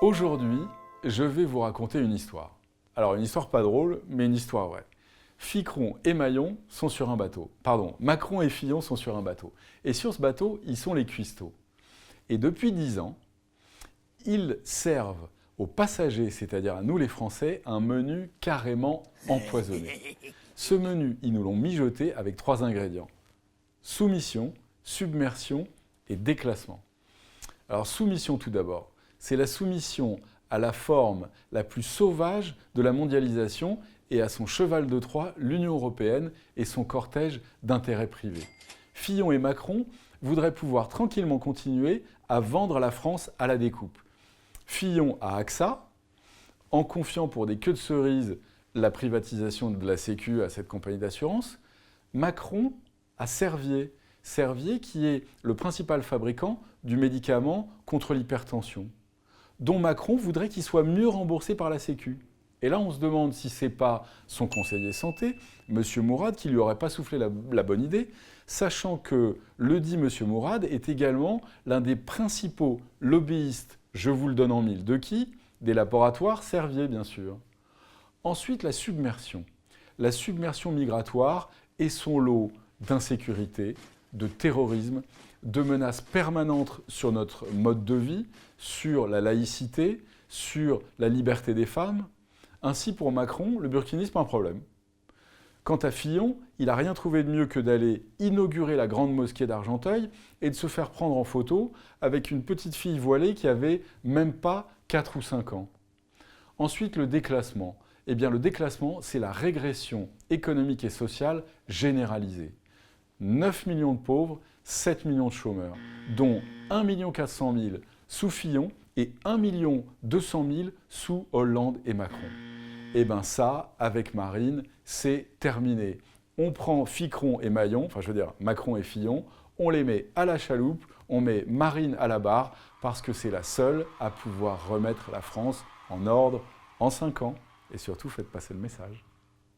Aujourd'hui, je vais vous raconter une histoire. Alors, une histoire pas drôle, mais une histoire vraie. Ficron et Maillon sont sur un bateau. Pardon, Macron et Fillon sont sur un bateau. Et sur ce bateau, ils sont les cuistots. Et depuis 10 ans, ils servent aux passagers, c'est-à-dire à nous les Français, un menu carrément empoisonné. Ce menu, ils nous l'ont mijoté avec 3 ingrédients. Soumission, submersion et déclassement. Alors, soumission tout d'abord. C'est la soumission à la forme la plus sauvage de la mondialisation et à son cheval de Troie, l'Union européenne et son cortège d'intérêts privés. Fillon et Macron voudraient pouvoir tranquillement continuer à vendre la France à la découpe. Fillon à AXA, en confiant pour des queues de cerises la privatisation de la Sécu à cette compagnie d'assurance. Macron à Servier. Servier qui est le principal fabricant du médicament contre l'hypertension, dont Macron voudrait qu'il soit mieux remboursé par la Sécu. Et là, on se demande si ce n'est pas son conseiller santé, M. Mourad, qui lui aurait pas soufflé la bonne idée, sachant que le dit M. Mourad est également l'un des principaux lobbyistes, je vous le donne en mille, de qui? Des laboratoires Servier, bien sûr. Ensuite, la submersion. La submersion migratoire et son lot d'insécurité, de terrorisme, de menaces permanentes sur notre mode de vie, sur la laïcité, sur la liberté des femmes. Ainsi, pour Macron, le burkinisme, un problème. Quant à Fillon, il n'a rien trouvé de mieux que d'aller inaugurer la grande mosquée d'Argenteuil et de se faire prendre en photo avec une petite fille voilée qui avait même pas 4 ou 5 ans. Ensuite, le déclassement. Eh bien, le déclassement, c'est la régression économique et sociale généralisée. 9 millions de pauvres, 7 millions de chômeurs, dont 1 400 000 sous Fillon et 1 200 000 sous Hollande et Macron. Eh bien ça, avec Marine, c'est terminé. On prend Ficron et Maillon, enfin je veux dire Macron et Fillon, on les met à la chaloupe, on met Marine à la barre, parce que c'est la seule à pouvoir remettre la France en ordre en 5 ans. Et surtout, faites passer le message.